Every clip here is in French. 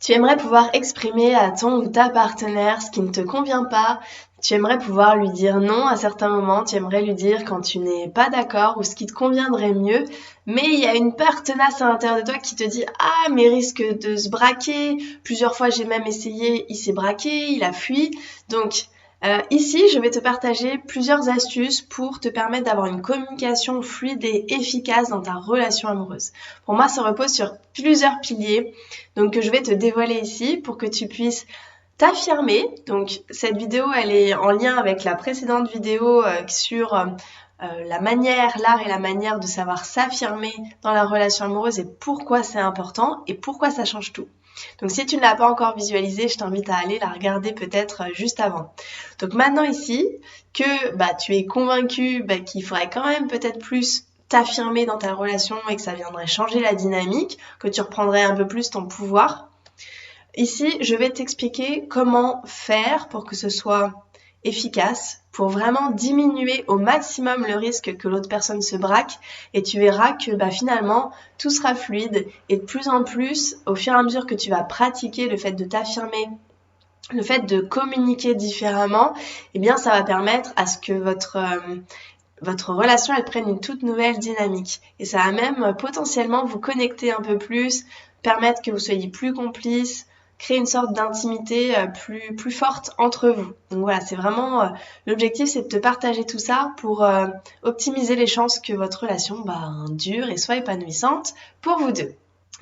Tu aimerais pouvoir exprimer à ton ou ta partenaire ce qui ne te convient pas. Tu aimerais pouvoir lui dire non à certains moments. Tu aimerais lui dire quand tu n'es pas d'accord ou ce qui te conviendrait mieux. Mais il y a une peur tenace à l'intérieur de toi qui te dit « Ah, mais risque de se braquer. Plusieurs fois, j'ai même essayé, il s'est braqué, il a fui. » Donc, ici, je vais te partager plusieurs astuces pour te permettre d'avoir une communication fluide et efficace dans ta relation amoureuse. Pour moi, ça repose sur plusieurs piliers, donc que je vais te dévoiler ici pour que tu puisses t'affirmer. Donc, cette vidéo, elle est en lien avec la précédente vidéo sur la manière, l'art et la manière de savoir s'affirmer dans la relation amoureuse et pourquoi c'est important et pourquoi ça change tout. Donc si tu ne l'as pas encore visualisée, je t'invite à aller la regarder peut-être juste avant. Donc maintenant ici, que tu es convaincu qu'il faudrait quand même peut-être plus t'affirmer dans ta relation et que ça viendrait changer la dynamique, que tu reprendrais un peu plus ton pouvoir. Ici, je vais t'expliquer comment faire pour que ce soit efficace, pour vraiment diminuer au maximum le risque que l'autre personne se braque, et tu verras que finalement tout sera fluide et de plus en plus, au fur et à mesure que tu vas pratiquer le fait de t'affirmer, le fait de communiquer différemment, ça va permettre à ce que votre relation elle prenne une toute nouvelle dynamique, et ça va même potentiellement vous connecter un peu plus, permettre que vous soyez plus complices, créer une sorte d'intimité plus forte entre vous. Donc voilà, c'est vraiment l'objectif, c'est de te partager tout ça pour optimiser les chances que votre relation dure et soit épanouissante pour vous deux.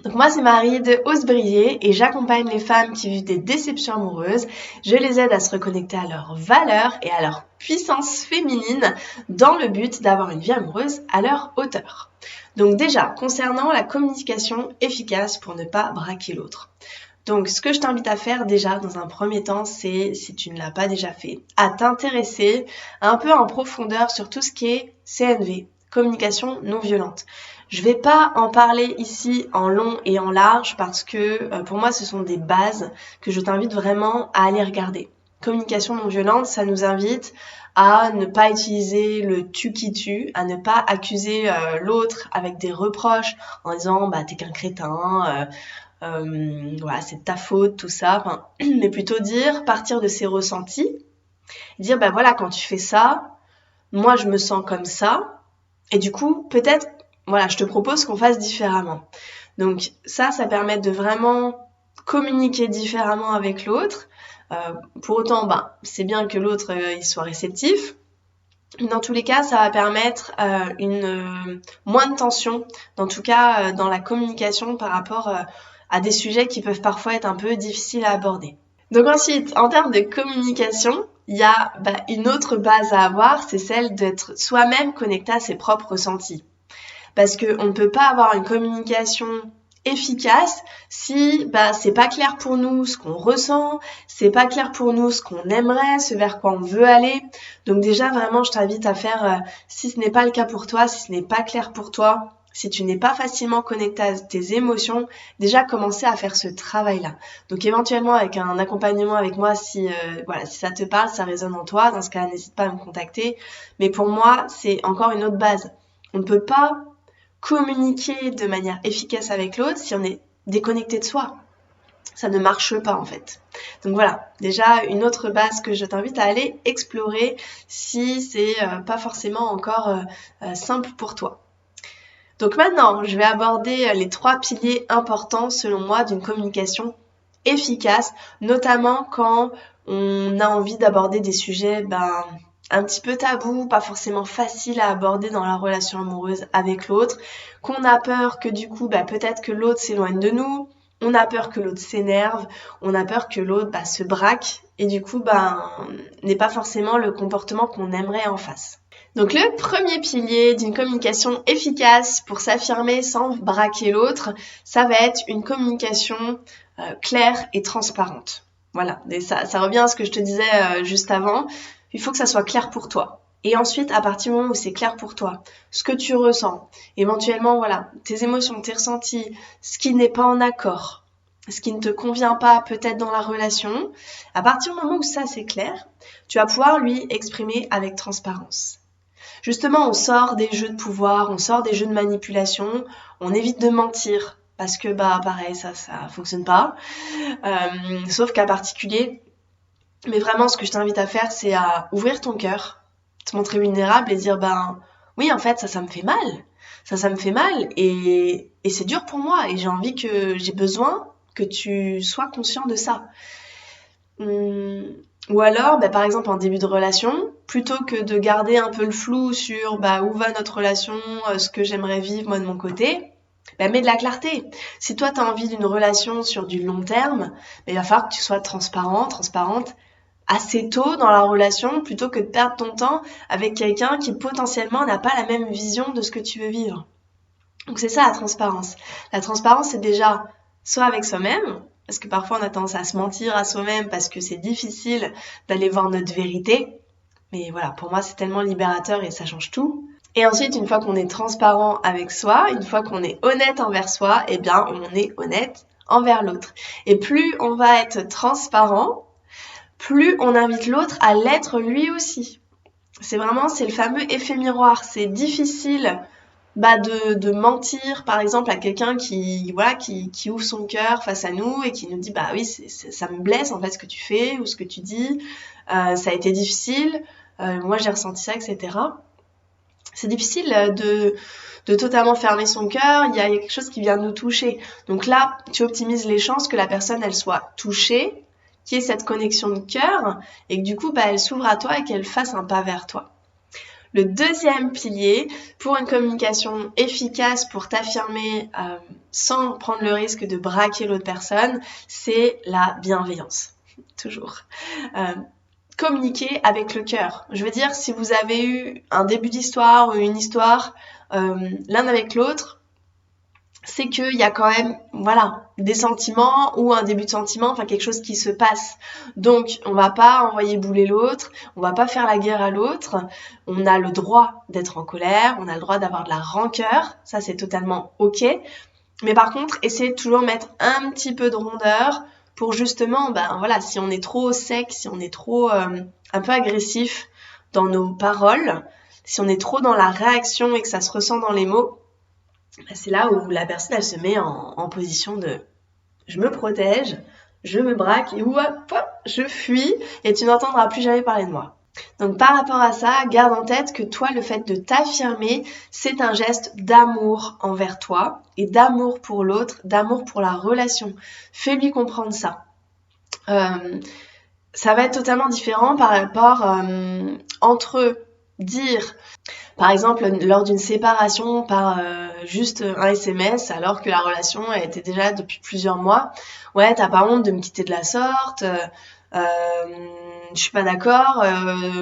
Donc moi c'est Marie de Ose Briller et j'accompagne les femmes qui vivent des déceptions amoureuses. Je les aide à se reconnecter à leurs valeurs et à leur puissance féminine dans le but d'avoir une vie amoureuse à leur hauteur. Donc déjà, concernant la communication efficace pour ne pas braquer l'autre. Donc, ce que je t'invite à faire déjà dans un premier temps, c'est, si tu ne l'as pas déjà fait, à t'intéresser un peu en profondeur sur tout ce qui est CNV, communication non violente. Je vais pas en parler ici en long et en large parce que pour moi, ce sont des bases que je t'invite vraiment à aller regarder. Communication non violente, ça nous invite à ne pas utiliser le tu qui tue, à ne pas accuser l'autre avec des reproches en disant t'es qu'un crétin, voilà, c'est de ta faute, tout ça. Mais plutôt partir de ses ressentis, dire voilà, quand tu fais ça, moi je me sens comme ça, et du coup peut-être, voilà, je te propose qu'on fasse différemment. Donc ça permet de vraiment communiquer différemment avec l'autre. Pour autant, c'est bien que l'autre il soit réceptif. Dans tous les cas, ça va permettre moins de tension, en tout cas dans la communication par rapport à des sujets qui peuvent parfois être un peu difficiles à aborder. Donc ensuite, en termes de communication, il y a une autre base à avoir, c'est celle d'être soi-même connecté à ses propres ressentis. Parce qu'on ne peut pas avoir une communication efficace si c'est pas clair pour nous ce qu'on ressent, c'est pas clair pour nous ce qu'on aimerait, ce vers quoi on veut aller. Donc déjà vraiment je t'invite à faire, si ce n'est pas le cas pour toi, si ce n'est pas clair pour toi, si tu n'es pas facilement connecté à tes émotions, déjà commencer à faire ce travail-là. Donc éventuellement avec un accompagnement avec moi, si ça te parle, ça résonne en toi, dans ce cas n'hésite pas à me contacter. Mais pour moi c'est encore une autre base. On ne peut pas communiquer de manière efficace avec l'autre si on est déconnecté de soi. Ça ne marche pas en fait. Donc voilà, déjà une autre base que je t'invite à aller explorer si c'est pas forcément encore simple pour toi. Donc maintenant, je vais aborder les 3 piliers importants selon moi d'une communication efficace, notamment quand on a envie d'aborder des sujets un petit peu tabou, pas forcément facile à aborder dans la relation amoureuse avec l'autre, qu'on a peur que du coup peut-être que l'autre s'éloigne de nous, on a peur que l'autre s'énerve, on a peur que l'autre se braque et du coup n'ait pas forcément le comportement qu'on aimerait en face. Donc le premier pilier d'une communication efficace pour s'affirmer sans braquer l'autre, ça va être une communication claire et transparente. Voilà, et ça revient à ce que je te disais juste avant. Il faut que ça soit clair pour toi. Et ensuite, à partir du moment où c'est clair pour toi, ce que tu ressens, éventuellement, tes émotions, tes ressentis, ce qui n'est pas en accord, ce qui ne te convient pas peut-être dans la relation, à partir du moment où ça c'est clair, tu vas pouvoir lui exprimer avec transparence. Justement, on sort des jeux de pouvoir, on sort des jeux de manipulation, on évite de mentir parce que pareil, ça fonctionne pas. Sauf cas particulier. Mais vraiment, ce que je t'invite à faire, c'est à ouvrir ton cœur, te montrer vulnérable et dire oui, en fait, ça me fait mal. Ça me fait mal et c'est dur pour moi et j'ai besoin que tu sois conscient de ça. Ou alors, par exemple, en début de relation, plutôt que de garder un peu le flou sur où va notre relation, ce que j'aimerais vivre moi de mon côté, mets de la clarté. Si toi, tu as envie d'une relation sur du long terme, il va falloir que tu sois transparente assez tôt dans la relation plutôt que de perdre ton temps avec quelqu'un qui potentiellement n'a pas la même vision de ce que tu veux vivre. Donc c'est ça la transparence. La transparence, c'est déjà soit avec soi-même, parce que parfois on a tendance à se mentir à soi-même parce que c'est difficile d'aller voir notre vérité. Mais voilà, pour moi c'est tellement libérateur et ça change tout. Et ensuite, une fois qu'on est transparent avec soi, une fois qu'on est honnête envers soi, on est honnête envers l'autre. Et plus on va être transparent, plus on invite l'autre à l'être lui aussi. C'est le fameux effet miroir. C'est difficile de mentir, par exemple, à quelqu'un qui ouvre son cœur face à nous et qui nous dit oui, ça me blesse en fait ce que tu fais ou ce que tu dis. Ça a été difficile. Moi, j'ai ressenti ça, etc. C'est difficile de totalement fermer son cœur. Il y a quelque chose qui vient nous toucher. Donc là, tu optimises les chances que la personne, elle soit touchée, qu'il y ait cette connexion de cœur et que du coup, elle s'ouvre à toi et qu'elle fasse un pas vers toi. Le deuxième pilier pour une communication efficace, pour t'affirmer sans prendre le risque de braquer l'autre personne, c'est la bienveillance. Toujours. Communiquer avec le cœur. Je veux dire, si vous avez eu un début d'histoire ou une histoire l'un avec l'autre, c'est qu'il y a quand même, des sentiments ou un début de sentiment, quelque chose qui se passe. Donc, on va pas envoyer bouler l'autre, on va pas faire la guerre à l'autre. On a le droit d'être en colère, on a le droit d'avoir de la rancœur, ça c'est totalement ok. Mais par contre, essayez de toujours mettre un petit peu de rondeur pour justement, si on est trop sec, si on est trop un peu agressif dans nos paroles, si on est trop dans la réaction et que ça se ressent dans les mots, c'est là où la personne, elle se met en position de « je me protège, je me braque et je fuis et tu n'entendras plus jamais parler de moi ». Donc par rapport à ça, garde en tête que toi, le fait de t'affirmer, c'est un geste d'amour envers toi et d'amour pour l'autre, d'amour pour la relation. Fais-lui comprendre ça. Ça va être totalement différent par rapport entre dire... Par exemple, lors d'une séparation par juste un SMS, alors que la relation a été déjà depuis plusieurs mois. Ouais, t'as pas honte de me quitter de la sorte. Je suis pas d'accord.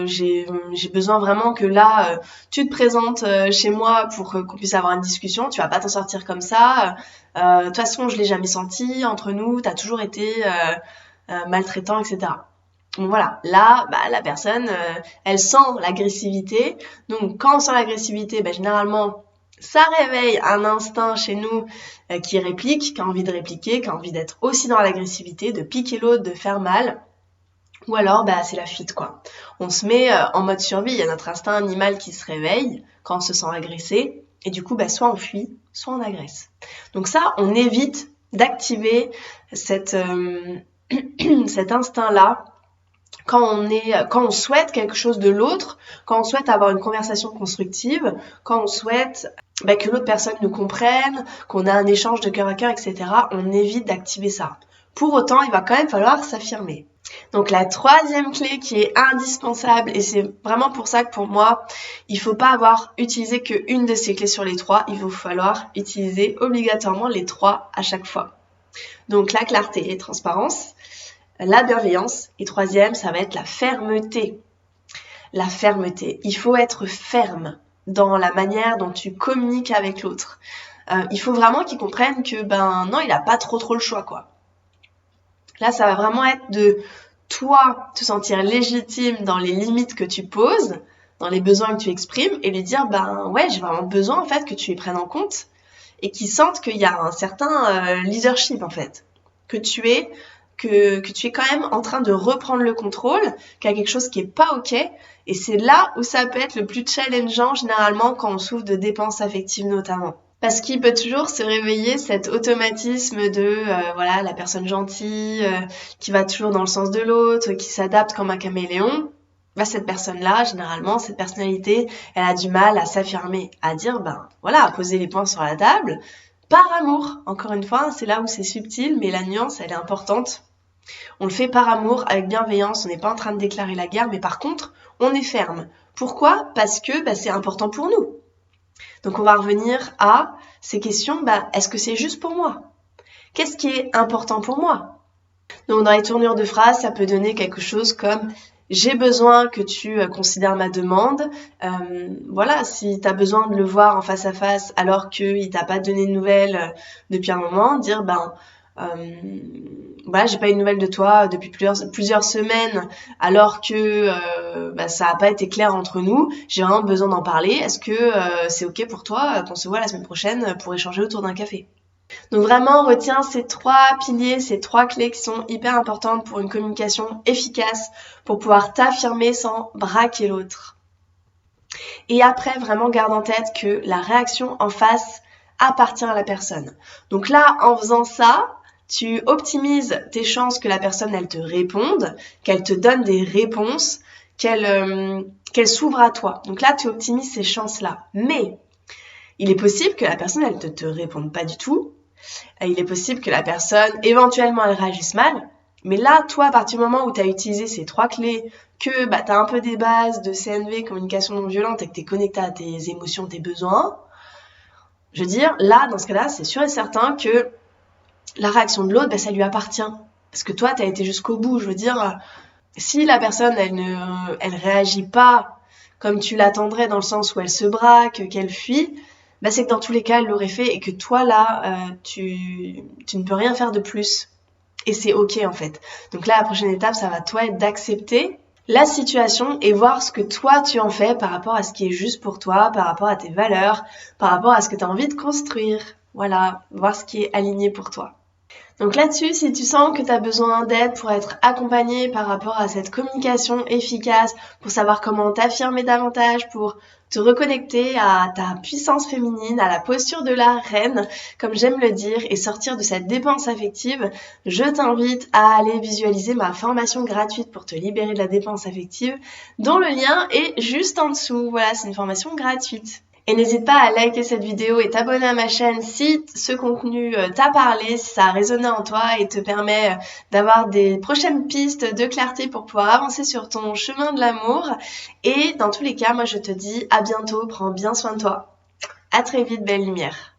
J'ai besoin vraiment que là, tu te présentes chez moi pour qu'on puisse avoir une discussion. Tu vas pas t'en sortir comme ça. De toute façon, je l'ai jamais senti entre nous. T'as toujours été maltraitant, etc. Donc voilà, là, la personne, elle sent l'agressivité. Donc quand on sent l'agressivité, généralement, ça réveille un instinct chez nous qui réplique, qui a envie de répliquer, qui a envie d'être aussi dans l'agressivité, de piquer l'autre, de faire mal. Ou alors, c'est la fuite, quoi. On se met en mode survie. Il y a notre instinct animal qui se réveille quand on se sent agressé. Et du coup, soit on fuit, soit on agresse. Donc ça, on évite d'activer cet instinct-là quand on souhaite quelque chose de l'autre, quand on souhaite avoir une conversation constructive, quand on souhaite que l'autre personne nous comprenne, qu'on a un échange de cœur à cœur, etc., on évite d'activer ça. Pour autant, il va quand même falloir s'affirmer. Donc la troisième clé qui est indispensable, et c'est vraiment pour ça que pour moi, il faut pas avoir utilisé qu'une de ces clés sur les trois, il va falloir utiliser obligatoirement les trois à chaque fois. Donc la clarté et transparence, la bienveillance, et troisième, ça va être la fermeté. La fermeté. Il faut être ferme dans la manière dont tu communiques avec l'autre. Il faut vraiment qu'il comprenne que, non, il n'a pas trop le choix, quoi. Là, ça va vraiment être de toi te sentir légitime dans les limites que tu poses, dans les besoins que tu exprimes, et lui dire, ouais, j'ai vraiment besoin, en fait, que tu les prennes en compte, et qu'ils sentent qu'il y a un certain leadership, en fait, que tu es quand même en train de reprendre le contrôle, qu'il y a quelque chose qui est pas ok, et c'est là où ça peut être le plus challengeant généralement quand on souffre de dépenses affectives notamment. Parce qu'il peut toujours se réveiller cet automatisme de voilà, la personne gentille, qui va toujours dans le sens de l'autre, qui s'adapte comme un caméléon. Bah, cette personne-là, généralement, cette personnalité, elle a du mal à s'affirmer, à dire, ben voilà, à poser les points sur la table, par amour. Encore une fois, c'est là où c'est subtil, mais la nuance, elle est importante. On le fait par amour, avec bienveillance, on n'est pas en train de déclarer la guerre, mais par contre, on est ferme. Pourquoi ? Parce que c'est important pour nous. Donc on va revenir à ces questions, est-ce que c'est juste pour moi ? Qu'est-ce qui est important pour moi ? Donc dans les tournures de phrases, ça peut donner quelque chose comme « j'ai besoin que tu considères ma demande ». Voilà, si tu as besoin de le voir en face à face alors qu'il t'a pas donné de nouvelles depuis un moment, dire voilà, j'ai pas eu de nouvelles de toi depuis plusieurs semaines alors que ça a pas été clair entre nous, j'ai vraiment besoin d'en parler. Est-ce que c'est ok pour toi qu'on se voit la semaine prochaine pour échanger autour d'un café ? Donc vraiment, retiens ces 3 piliers, ces 3 clés qui sont hyper importantes pour une communication efficace, pour pouvoir t'affirmer sans braquer l'autre. Et après, vraiment garde en tête que la réaction en face appartient à la personne. Donc là, en faisant ça, tu optimises tes chances que la personne, elle te réponde, qu'elle te donne des réponses, qu'elle s'ouvre à toi. Donc là, tu optimises ces chances-là. Mais il est possible que la personne, elle ne te réponde pas du tout. Il est possible que la personne, éventuellement, elle réagisse mal. Mais là, toi, à partir du moment où tu as utilisé ces 3 clés, que tu as un peu des bases de CNV, communication non violente, et que tu es connecté à tes émotions, tes besoins, je veux dire, là, dans ce cas-là, c'est sûr et certain que la réaction de l'autre, ça lui appartient. Parce que toi, tu as été jusqu'au bout. Je veux dire, si la personne, elle réagit pas comme tu l'attendrais dans le sens où elle se braque, qu'elle fuit, c'est que dans tous les cas, elle l'aurait fait et que toi, là, tu ne peux rien faire de plus. Et c'est ok, en fait. Donc là, la prochaine étape, ça va, toi, être d'accepter la situation et voir ce que toi, tu en fais par rapport à ce qui est juste pour toi, par rapport à tes valeurs, par rapport à ce que tu as envie de construire. Voilà, voir ce qui est aligné pour toi. Donc là-dessus, si tu sens que tu as besoin d'aide pour être accompagné par rapport à cette communication efficace, pour savoir comment t'affirmer davantage, pour te reconnecter à ta puissance féminine, à la posture de la reine, comme j'aime le dire, et sortir de cette dépense affective, je t'invite à aller visualiser ma formation gratuite pour te libérer de la dépense affective, dont le lien est juste en dessous. Voilà, c'est une formation gratuite. Et n'hésite pas à liker cette vidéo et t'abonner à ma chaîne si ce contenu t'a parlé, si ça a résonné en toi et te permet d'avoir des prochaines pistes de clarté pour pouvoir avancer sur ton chemin de l'amour. Et dans tous les cas, moi je te dis à bientôt, prends bien soin de toi. À très vite, belle lumière.